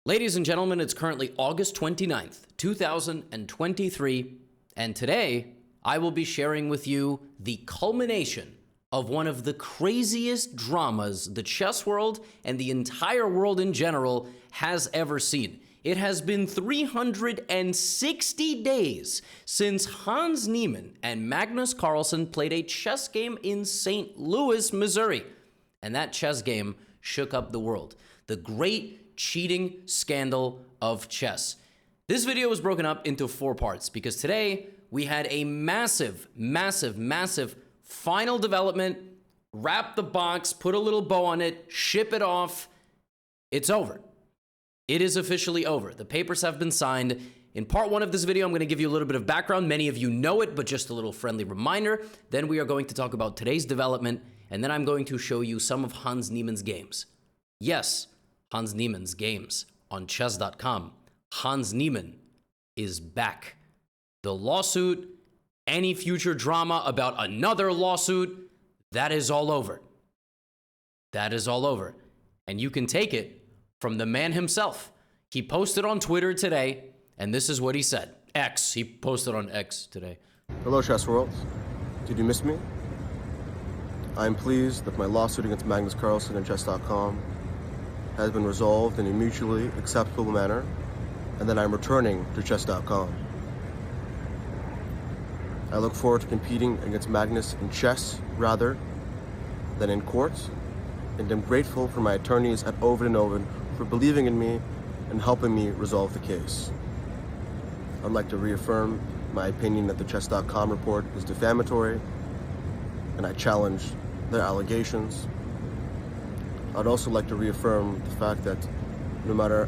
Ladies and gentlemen, it's currently August 29th, 2023, and today I will be sharing with you the culmination of one of the craziest dramas the chess world and the entire world in general has ever seen. It has been 360 days since Hans Niemann and Magnus Carlsen played a chess game in St. Louis, Missouri. And that chess game shook up the world. The great cheating scandal of chess. This video was broken up into 4 parts because today we had a massive final development. Wrap the box, put a little bow on it, ship it off. It's over. It is officially over. The papers have been signed. In part 1 of this video, I'm going to give you a little bit of background. Many of you know it, but just a little friendly reminder. Then we are going to talk about today's development, and then I'm going to show you some of Hans Niemann's games. Yes, Hans Niemann's games on chess.com. Hans Niemann is back. The lawsuit, any future drama about another lawsuit, that is all over. That is all over. And you can take it from the man himself. He posted on Twitter today, and this is what he said. X, he posted on X today. Hello, chess world. Did you miss me? I am pleased that my lawsuit against Magnus Carlsen and chess.com has been resolved in a mutually acceptable manner, and that I'm returning to chess.com. I look forward to competing against Magnus in chess rather than in court, and am grateful for my attorneys at Ovid & Ovid for believing in me and helping me resolve the case. I'd like to reaffirm my opinion that the chess.com report is defamatory, and I challenge their allegations. I'd also like to reaffirm the fact that no matter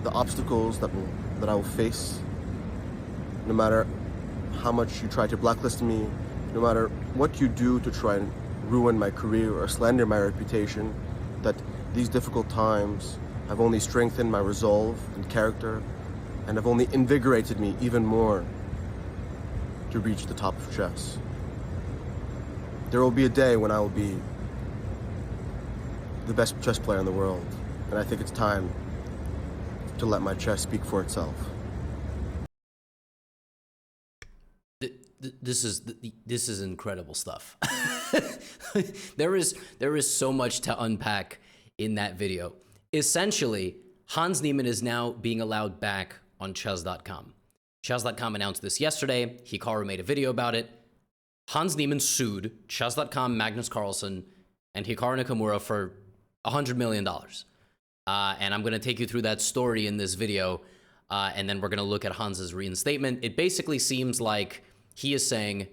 the obstacles that I will face, no matter how much you try to blacklist me, no matter what you do to try and ruin my career or slander my reputation, that these difficult times have only strengthened my resolve and character and have only invigorated me even more to reach the top of chess. There will be a day when I will be the best chess player in the world, and I think it's time to let my chess speak for itself. This is incredible stuff. There is so much to unpack in that video. Essentially, Hans Niemann is now being allowed back on chess.com. Chess.com announced this yesterday. Hikaru made a video about it. Hans Niemann sued chess.com, Magnus Carlsen, and Hikaru Nakamura for $100 million. And I'm going to take you through that story in this video, and then we're going to look at Hans's reinstatement. It basically seems like he is saying,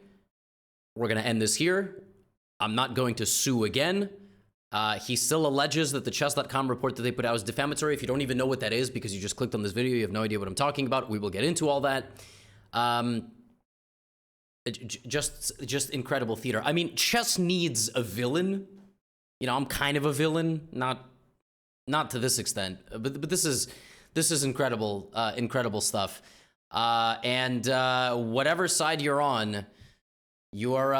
we're going to end this here. I'm not going to sue again. He still alleges that the chess.com report that they put out is defamatory. If you don't even know what that is because you just clicked on this video, you have no idea what I'm talking about. We will get into all that. Just incredible theater. I mean, chess needs a villain. You know, I'm kind of a villain, not to this extent, but this is incredible, incredible stuff. And whatever side you're on, you're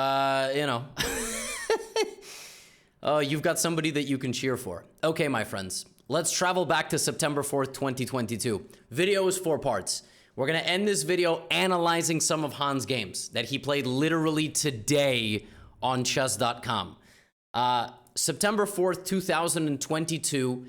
you know, you've got somebody that you can cheer for. Okay, my friends, let's travel back to September 4th, 2022. Video is 4 parts. We're gonna end this video analyzing some of Hans' games that he played literally today on chess.com. September 4th, 2022,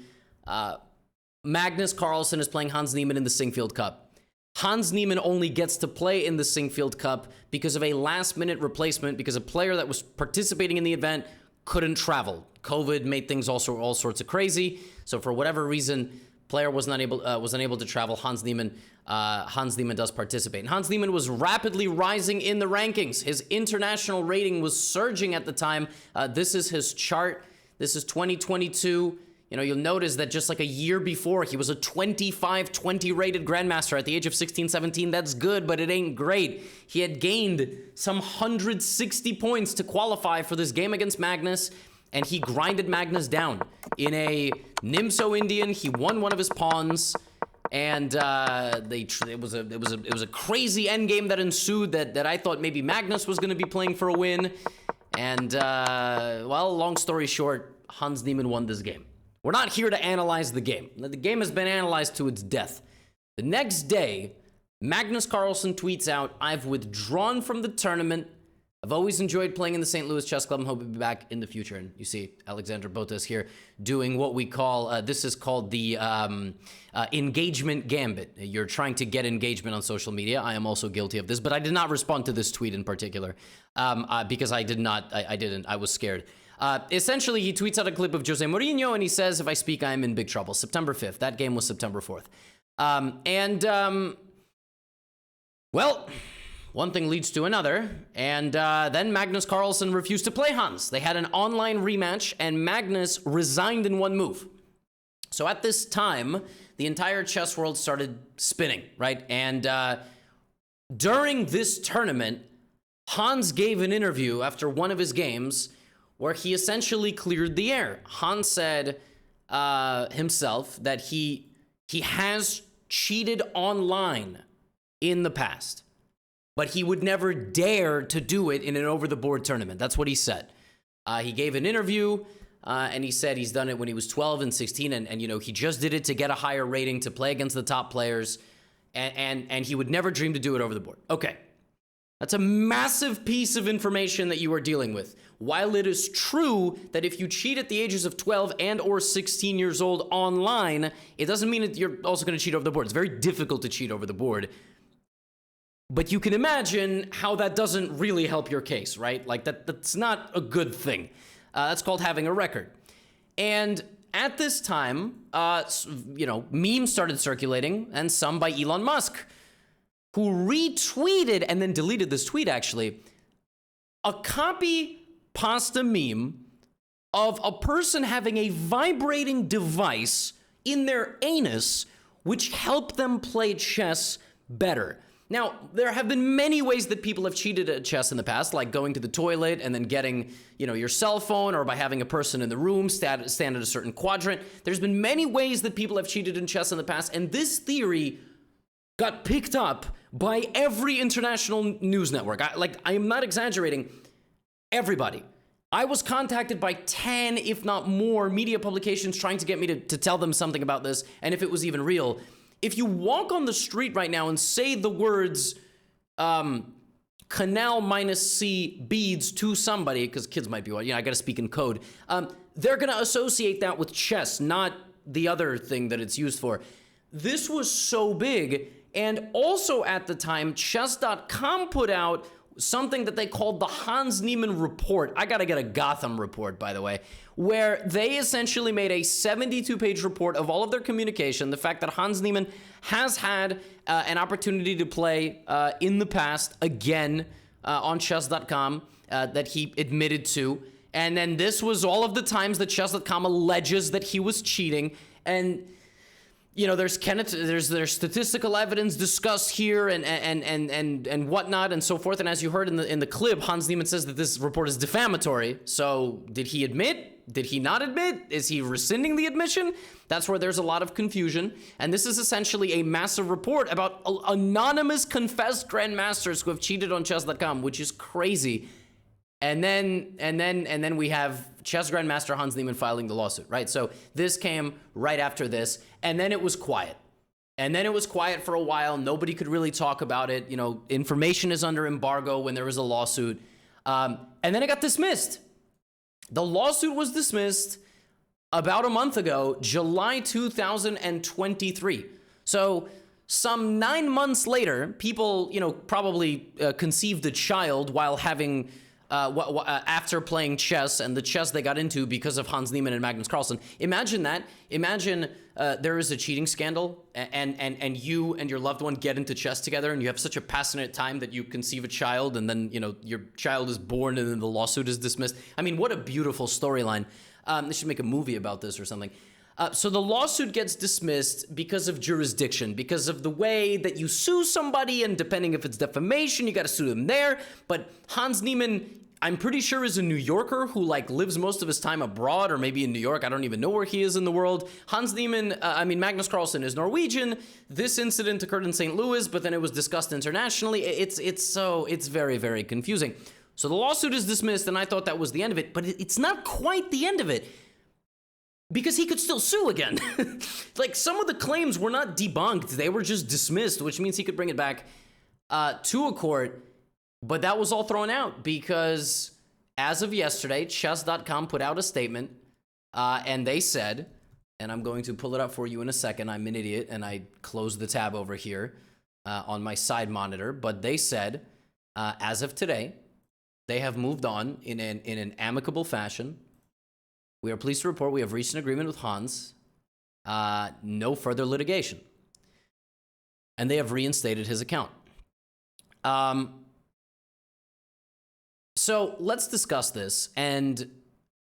Magnus Carlsen is playing Hans Niemann in the Sinquefield Cup. Hans Niemann only gets to play in the Sinquefield Cup because of a last-minute replacement, because a player that was participating in the event couldn't travel. COVID made things also all sorts of crazy, so for whatever reason, player was unable to travel. Hans Niemann does participate. And Hans Niemann was rapidly rising in the rankings. His international rating was surging at the time. This is his chart. This is 2022. You know, you'll notice that just like a year before, he was a 25-20 rated grandmaster at the age of 16, 17. That's good, but it ain't great. He had gained some 160 points to qualify for this game against Magnus, and he grinded Magnus down. In a Nimso Indian, he won one of his pawns, and it was a crazy endgame that ensued that I thought maybe Magnus was going to be playing for a win. And well, long story short, Hans Niemann won this game. We're not here to analyze the game. The game has been analyzed to its death. The next day, Magnus Carlsen tweets out, "I've withdrawn from the tournament. I've always enjoyed playing in the St. Louis Chess Club and hope to be back in the future." And you see Alexander Botas here doing what we call, this is called the engagement gambit. You're trying to get engagement on social media. I am also guilty of this, but I did not respond to this tweet in particular because I didn't. I was scared. Essentially, he tweets out a clip of Jose Mourinho, and he says, "If I speak, I am in big trouble." September 5th. That game was September 4th. Well, one thing leads to another, and then Magnus Carlsen refused to play Hans. They had an online rematch, and Magnus resigned in one move. So at this time, the entire chess world started spinning, right? And during this tournament, Hans gave an interview after one of his games where he essentially cleared the air. Hans said himself that he has cheated online in the past, but he would never dare to do it in an over-the-board tournament. That's what he said. He gave an interview, and he said he's done it when he was 12 and 16, and you know, he just did it to get a higher rating, to play against the top players, and he would never dream to do it over the board. Okay. That's a massive piece of information that you are dealing with. While it is true that if you cheat at the ages of 12 and or 16 years old online, it doesn't mean that you're also going to cheat over the board. It's very difficult to cheat over the board. But you can imagine how that doesn't really help your case, right? Like, that's not a good thing. That's called having a record. And at this time, you know, memes started circulating, and some by Elon Musk, who retweeted and then deleted this tweet, actually, a copy pasta meme of a person having a vibrating device in their anus, which helped them play chess better. Now, there have been many ways that people have cheated at chess in the past, like going to the toilet and then getting, you know, your cell phone, or by having a person in the room stand at a certain quadrant. There's been many ways that people have cheated in chess in the past, and this theory got picked up by every international news network. I am not exaggerating. Everybody. I was contacted by 10, if not more, media publications trying to get me to tell them something about this, and if it was even real. If you walk on the street right now and say the words canal minus C beads to somebody, because kids might be, you know, I gotta speak in code, they're gonna associate that with chess, not the other thing that it's used for. This was so big, and also at the time, chess.com put out something that they called the Hans Niemann report. I gotta get a Gotham report, by the way, where they essentially made a 72-page report of all of their communication, the fact that Hans Niemann has had an opportunity to play in the past, again, on chess.com, that he admitted to. And then this was all of the times that chess.com alleges that he was cheating. And you know, there's statistical evidence discussed here and whatnot and so forth. And as you heard in the clip, Hans Niemann says that this report is defamatory. So did he admit? Did he not admit? Is he rescinding the admission? That's where there's a lot of confusion. And this is essentially a massive report about anonymous confessed grandmasters who have cheated on chess.com, which is crazy. And then we have chess grandmaster Hans Niemann filing the lawsuit, right? So this came right after this, and then it was quiet. And then it was quiet for a while. Nobody could really talk about it. You know, information is under embargo when there was a lawsuit. And then it got dismissed. The lawsuit was dismissed about a month ago, July 2023. So some 9 months later, people, you know, probably conceived a child while having after playing chess, and the chess they got into because of Hans Niemann and Magnus Carlsen. Imagine that. Imagine there is a cheating scandal, and you and your loved one get into chess together, and you have such a passionate time that you conceive a child, and then, you know, your child is born, and then the lawsuit is dismissed. I mean, what a beautiful storyline. They should make a movie about this or something. So the lawsuit gets dismissed because of jurisdiction, because of the way that you sue somebody, and depending if it's defamation, you got to sue them there. But Hans Niemann, I'm pretty sure, is a New Yorker who, like, lives most of his time abroad, or maybe in New York. I don't even know where he is in the world. Hans Niemann, Magnus Carlsen is Norwegian. This incident occurred in St. Louis, but then it was discussed internationally. It's very, very confusing. So the lawsuit is dismissed, and I thought that was the end of it, but it's not quite the end of it. because he could still sue again. Like, some of the claims were not debunked, they were just dismissed, which means he could bring it back to a court. But that was all thrown out because as of yesterday, chess.com put out a statement and they said, and I'm going to pull it up for you in a second. I'm an idiot and I closed the tab over here on my side monitor. But they said, as of today, they have moved on in an amicable fashion. We are pleased to report we have reached an agreement with Hans. No further litigation. And they have reinstated his account. So let's discuss this, and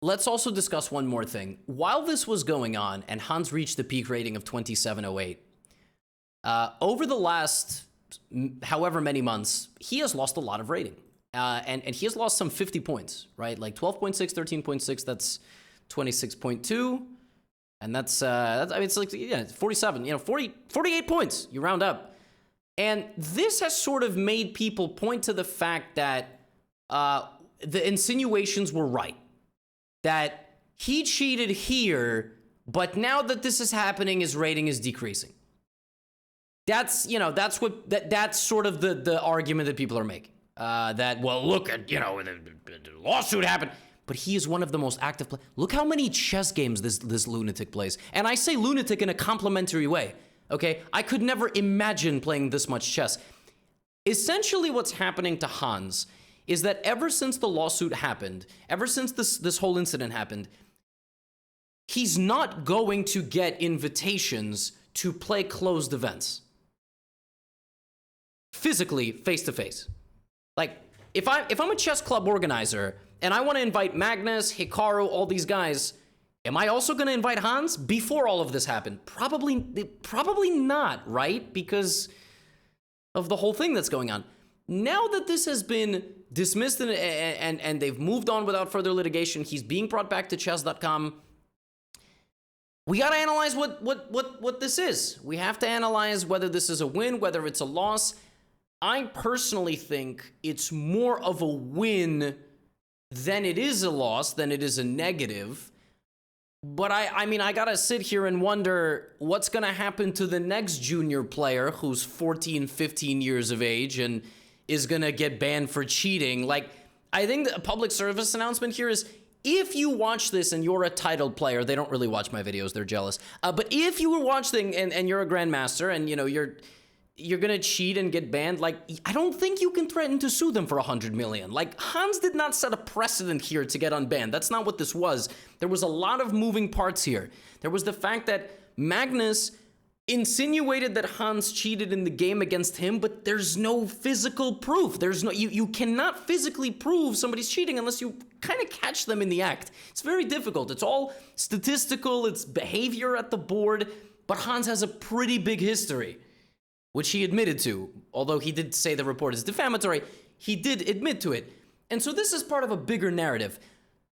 let's also discuss one more thing. While this was going on, and Hans reached the peak rating of 2708, over the last however many months, he has lost a lot of rating. And he has lost some 50 points, right? Like 12.6, 13.6, that's 26.2. And that's I mean, it's like, yeah, 47, 48 points, you round up. And this has sort of made people point to the fact that the insinuations were right. That he cheated here, but now that this is happening, his rating is decreasing. That's sort of the argument that people are making. That, well, look at, the lawsuit happened. But he is one of the most active players. Look how many chess games this lunatic plays. And I say lunatic in a complimentary way, okay? I could never imagine playing this much chess. Essentially what's happening to Hans is that ever since the lawsuit happened, ever since this whole incident happened, he's not going to get invitations to play closed events. Physically, face-to-face. Like, if I'm a chess club organizer and I want to invite Magnus, Hikaru, all these guys, am I also going to invite Hans before all of this happened? Probably not, right? Because of the whole thing that's going on. Now that this has been dismissed and they've moved on without further litigation, he's being brought back to chess.com. We got to analyze what this is. We have to analyze whether this is a win, whether it's a loss. I personally think it's more of a win than it is a loss, than it is a negative. But I mean, I gotta sit here and wonder what's gonna happen to the next junior player who's 14, 15 years of age and is gonna get banned for cheating. Like, I think a public service announcement here is, if you watch this and you're a titled player, they don't really watch my videos, they're jealous. But if you were watching and you're a grandmaster and you're gonna cheat and get banned, like, I don't think you can threaten to sue them for 100 million. Like, Hans did not set a precedent here to get unbanned. That's not what this was. There was a lot of moving parts here. There was the fact that Magnus insinuated that Hans cheated in the game against him, but there's no physical proof. You cannot physically prove somebody's cheating unless you kind of catch them in the act. It's very difficult. It's all statistical, it's behavior at the board, but Hans has a pretty big history, which he admitted to. Although he did say the report is defamatory, he did admit to it. And so this is part of a bigger narrative.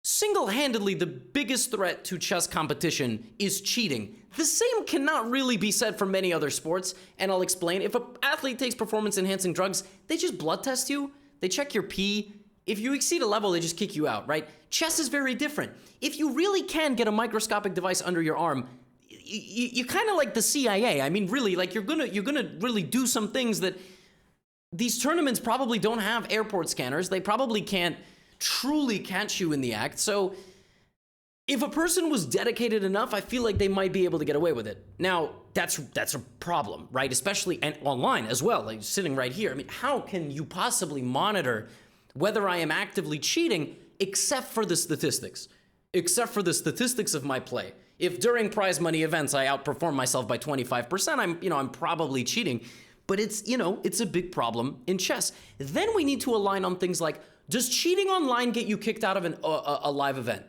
Single-handedly, the biggest threat to chess competition is cheating. The same cannot really be said for many other sports, and I'll explain. If an athlete takes performance-enhancing drugs, they just blood test you, they check your pee. If you exceed a level, they just kick you out, right? Chess is very different. If you really can get a microscopic device under your arm, you kind of like the CIA. I mean, really, like, you're gonna really do some things that these tournaments probably don't have airport scanners. They probably can't truly catch you in the act. So if a person was dedicated enough, I feel like they might be able to get away with it. Now, that's a problem, right? Especially and online as well, like sitting right here. I mean, how can you possibly monitor whether I am actively cheating except for the statistics? Except for the statistics of my play. If during prize money events I outperform myself by 25%, I'm probably cheating. But it's a big problem in chess. Then we need to align on things like, does cheating online get you kicked out of a live event?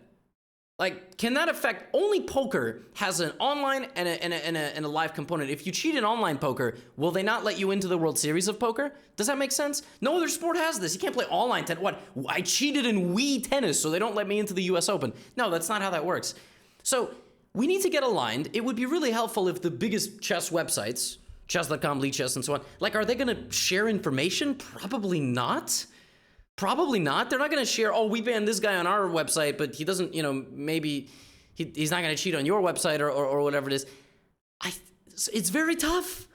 Like, can that affect? Only poker has an online and a live component. If you cheat in online poker, will they not let you into the World Series of Poker? Does that make sense? No other sport has this. You can't play online tennis. What? I cheated in Wii tennis, so they don't let me into the US Open. No, that's not how that works. So we need to get aligned. It would be really helpful if the biggest chess websites, chess.com, Lead Chess, and so on, like, are they gonna share information? Probably not. Probably not. They're not going to share, oh, we banned this guy on our website, but he doesn't, maybe He's not going to cheat on your website or whatever it is. It's very tough.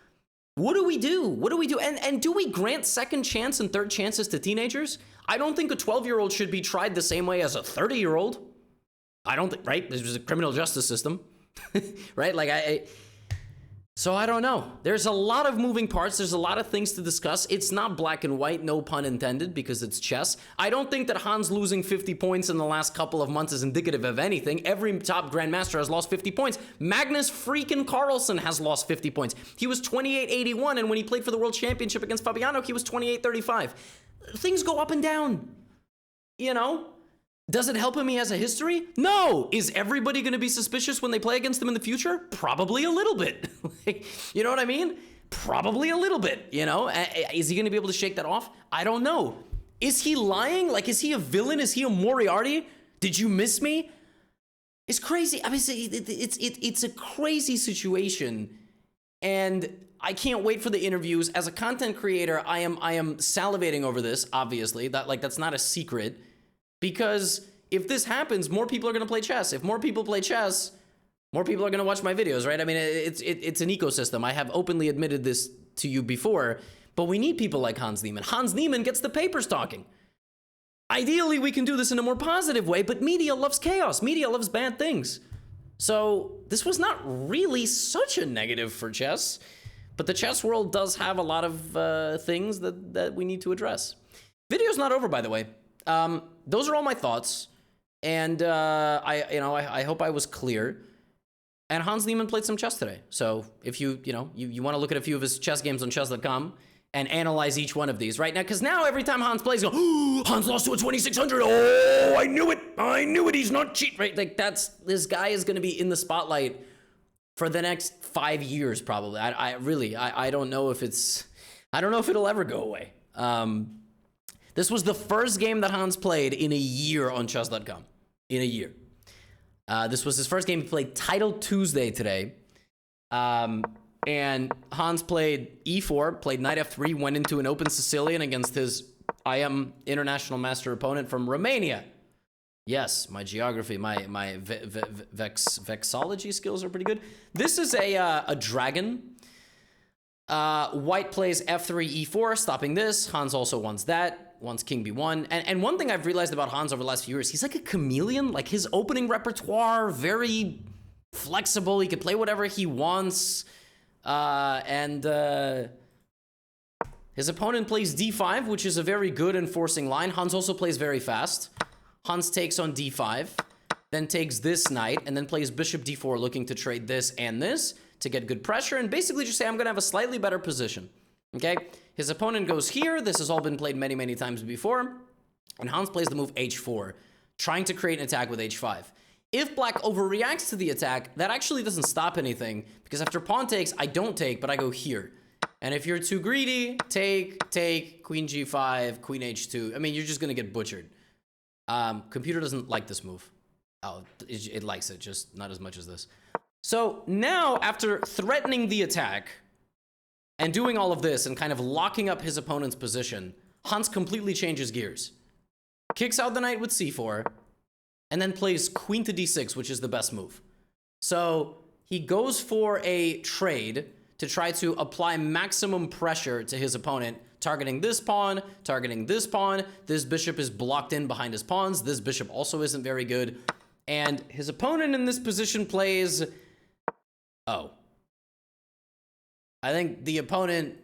What do we do? What do we do? And do we grant second chance and third chances to teenagers? I don't think a 12-year-old should be tried the same way as a 30-year-old. I don't think, right? There's a criminal justice system, right? Like, so I don't know. There's a lot of moving parts. There's a lot of things to discuss. It's not black and white, no pun intended, because it's chess. I don't think that Hans losing 50 points in the last couple of months is indicative of anything. Every top grandmaster has lost 50 points. Magnus freaking Carlsen has lost 50 points. He was 28-81, and when he played for the World Championship against Fabiano, he was 28-35. Things go up and down, you know? Does it help him he has a history? No. Is everybody going to be suspicious when they play against him in the future? Probably a little bit. You know what I mean? Probably a little bit, you know? Is he going to be able to shake that off? I don't know. Is he lying? Like, is he a villain? Is he a Moriarty? Did you miss me? It's crazy. I mean, it's a crazy situation, and I can't wait for the interviews. As a content creator, I am salivating over this, obviously. That's not a secret. Because if this happens, more people are going to play chess. If more people play chess, more people are going to watch my videos, right? I mean, it's an ecosystem. I have openly admitted this to you before, but we need people like Hans Niemann. Hans Niemann gets the papers talking. Ideally, we can do this in a more positive way, but media loves chaos. Media loves bad things. So this was not really such a negative for chess, but the chess world does have a lot of things that we need to address. Video's not over, by the way. Those are all my thoughts, and I hope I was clear. And Hans Niemann played some chess today, so if you want to look at a few of his chess games on chess.com and analyze each one of these right now, because now every time Hans plays, oh, Hans lost to a 2600. Oh, I knew it. He's not cheat, right? Like this guy is going to be in the spotlight for the next 5 years probably. I don't know if it'll ever go away. This was the first game that Hans played in a year on chess.com. In a year. This was his first game. He played Title Tuesday today. And Hans played e4, played knight f3, went into an open Sicilian against his IM international master opponent from Romania. Yes, my geography, my vexology skills are pretty good. This is a dragon. White plays f3, e4, stopping this. Hans also wants that. Wants king b1. And one thing I've realized about Hans over the last few years, he's like a chameleon. Like his opening repertoire, very flexible. He can play whatever he wants. His opponent plays d5, which is a very good enforcing line. Hans also plays very fast. Hans takes on d5, then takes this knight, and then plays bishop d4, looking to trade this and this to get good pressure, and basically just say, I'm going to have a slightly better position. Okay? His opponent goes here. This has all been played many, many times before. And Hans plays the move h4, trying to create an attack with h5. If black overreacts to the attack, that actually doesn't stop anything, because after pawn takes, I don't take, but I go here. And if you're too greedy, take, queen g5, queen h2. I mean, you're just going to get butchered. Computer doesn't like this move. Oh, it likes it, just not as much as this. So now, after threatening the attack and doing all of this and kind of locking up his opponent's position, Hans completely changes gears. Kicks out the knight with c4, and then plays queen to d6, which is the best move. So he goes for a trade to try to apply maximum pressure to his opponent, targeting this pawn, targeting this pawn. This bishop is blocked in behind his pawns. This bishop also isn't very good. And his opponent in this position plays... Oh. I think the opponent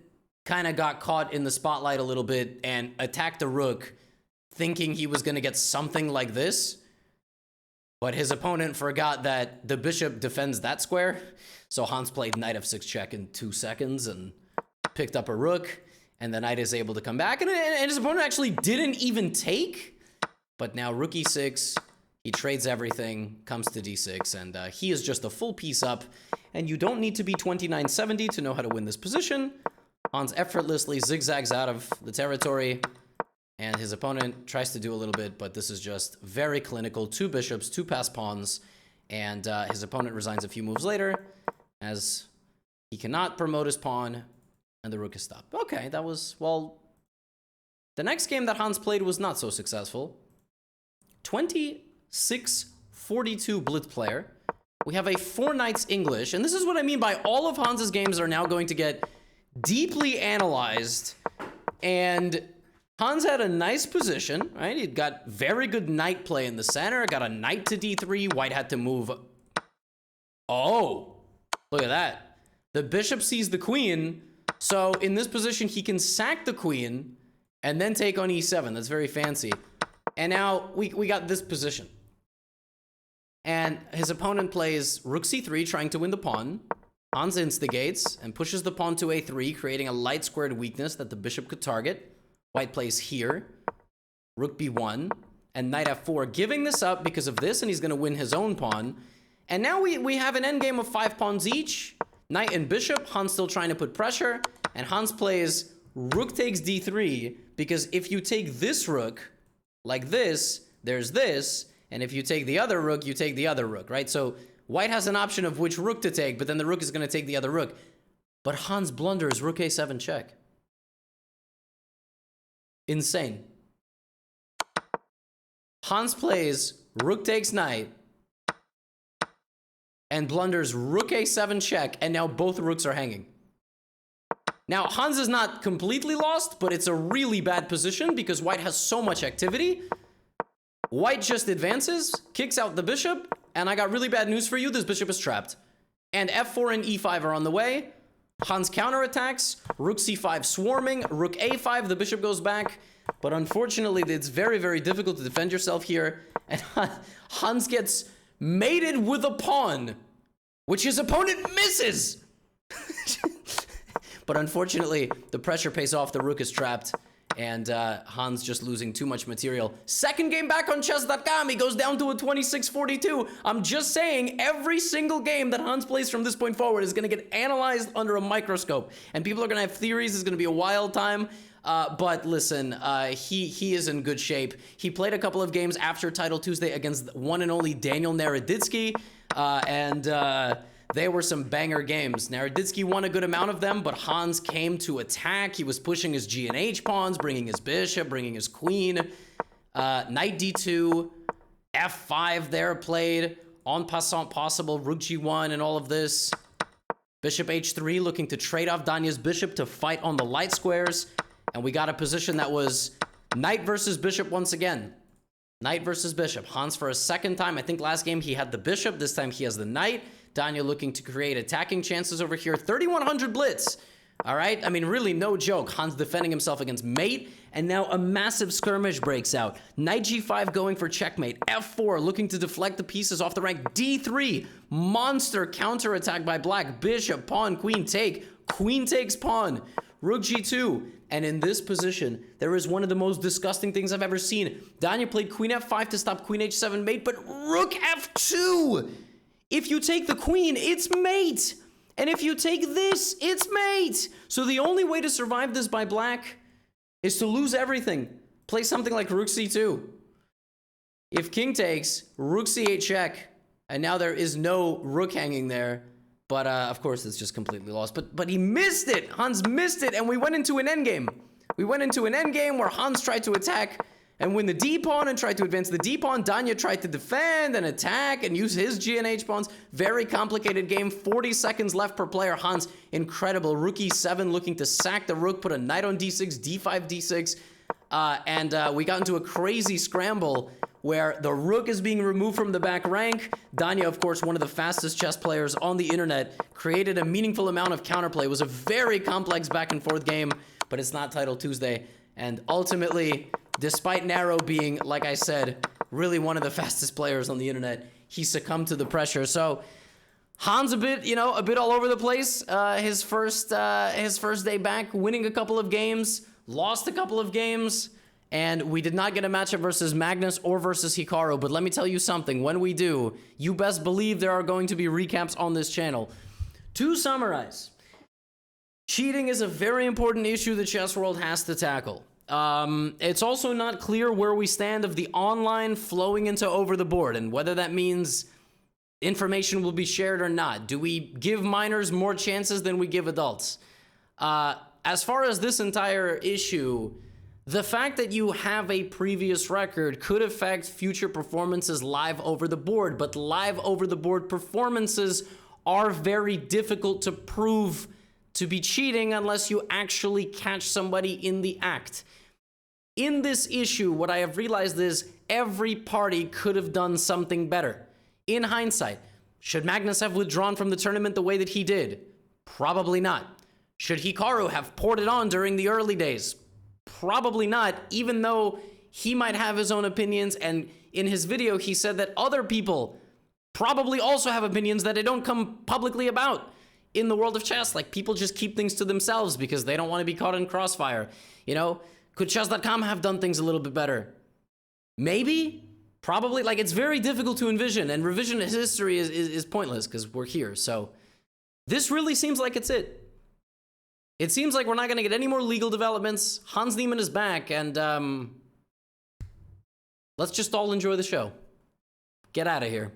kind of got caught in the spotlight a little bit and attacked the rook, thinking he was going to get something like this. But his opponent forgot that the bishop defends that square. So Hans played knight f6 check in 2 seconds and picked up a rook. And the knight is able to come back. And his opponent actually didn't even take. But now rook e6, he trades everything, comes to d6, and he is just a full piece up. And you don't need to be 2970 to know how to win this position. Hans effortlessly zigzags out of the territory. And his opponent tries to do a little bit, but this is just very clinical. 2 bishops, 2 passed pawns, and his opponent resigns a few moves later as he cannot promote his pawn, and the rook is stopped. Okay, that was, well, the next game that Hans played was not so successful. 26-4 42 Blitz player. We have a 4 Knights English, and this is what I mean by all of Hans's games are now going to get deeply analyzed. And Hans had a nice position, right? He got very good knight play in the center, got a knight to d3. White had to move. Oh, look at that. The bishop sees the queen, so in this position, he can sack the queen and then take on e7. That's very fancy. And now we got this position. And his opponent plays rook c3, trying to win the pawn. Hans instigates and pushes the pawn to a3, creating a light squared weakness that the bishop could target. White plays here, rook b1, and knight f4, giving this up because of this, and he's going to win his own pawn. And now we have an endgame of 5 pawns each. Knight and bishop, Hans still trying to put pressure, and Hans plays rook takes d3, because if you take this rook, like this, there's this, and if you take the other rook, you take the other rook, right? So White has an option of which rook to take, but then the rook is going to take the other rook. But Hans blunders rook a7 check. Insane. Hans plays rook takes knight and blunders rook a7 check, and now both rooks are hanging. Now, Hans is not completely lost, but it's a really bad position because White has so much activity. White just advances, kicks out the bishop, and I got really bad news for you. This bishop is trapped. And f4 and e5 are on the way. Hans counterattacks, rook c5 swarming, rook a5, the bishop goes back. But unfortunately, it's very, very difficult to defend yourself here. And Hans gets mated with a pawn, which his opponent misses. But unfortunately, the pressure pays off, the rook is trapped, and Hans just losing too much material. Second game back on chess.com, he goes down to a 26-42. I'm just saying, every single game that Hans plays from this point forward is going to get analyzed under a microscope. And people are going to have theories, it's going to be a wild time. But listen, he is in good shape. He played a couple of games after Title Tuesday against one and only Daniel Naroditsky, and they were some banger games. Naroditsky won a good amount of them, but Hans came to attack. He was pushing his G and H pawns, bringing his bishop, bringing his queen. Knight d2, f5 there played. En passant possible, rook g1 and all of this. Bishop h3 looking to trade off Danya's bishop to fight on the light squares. And we got a position that was knight versus bishop once again. Knight versus bishop. Hans for a second time. I think last game he had the bishop. This time he has the knight. Danya looking to create attacking chances over here. 3,100 blitz. All right? I mean, really no joke. Hans defending himself against mate. And now a massive skirmish breaks out. Knight g5 going for checkmate. f4 looking to deflect the pieces off the rank. d3. Monster counterattack by black. Bishop, pawn, queen take. Queen takes pawn. Rook g2. And in this position, there is one of the most disgusting things I've ever seen. Danya played queen f5 to stop queen h7 mate, but rook f2! If you take the queen, it's mate! And if you take this, it's mate! So the only way to survive this by black is to lose everything. Play something like rook c2. If king takes, rook c8 check, and now there is no rook hanging there. But, of course, it's just completely lost. But he missed it! Hans missed it, and we went into an endgame. We went into an endgame where Hans tried to attack and win the d-pawn and tried to advance the d-pawn. Danya tried to defend and attack and use his G and H pawns. Very complicated game. 40 seconds left per player. Hans, incredible. Rook e7 looking to sack the rook, put a knight on d6, d5, d6. And we got into a crazy scramble where the rook is being removed from the back rank. Danya, of course, one of the fastest chess players on the internet, created a meaningful amount of counterplay. It was a very complex back and forth game, but it's not Title Tuesday. And ultimately, despite Naro being, like I said, really one of the fastest players on the internet, he succumbed to the pressure. So Hans a bit all over the place. His first day back, winning a couple of games, lost a couple of games. And we did not get a matchup versus Magnus or versus Hikaru, but let me tell you something. When we do, you best believe there are going to be recaps on this channel. To summarize, cheating is a very important issue the chess world has to tackle. It's also not clear where we stand of the online flowing into over the board, and whether that means information will be shared or not. Do we give minors more chances than we give adults? As far as this entire issue, The fact that you have a previous record could affect future performances live over the board, but live over the board performances are very difficult to prove to be cheating unless you actually catch somebody in the act. In this issue, what I have realized is every party could have done something better. In hindsight, should Magnus have withdrawn from the tournament the way that he did? Probably not. Should Hikaru have poured it on during the early days? Probably not, even though he might have his own opinions, and in his video he said that other people probably also have opinions that they don't come publicly about in the world of chess. Like, people just keep things to themselves because they don't want to be caught in crossfire. You know, could chess.com have done things a little bit better? Maybe, probably. Like, it's very difficult to envision, and revisionist history is pointless because we're here. So this really seems like it's it. It seems like we're not going to get any more legal developments. Hans Niemann is back, and let's just all enjoy the show. Get out of here.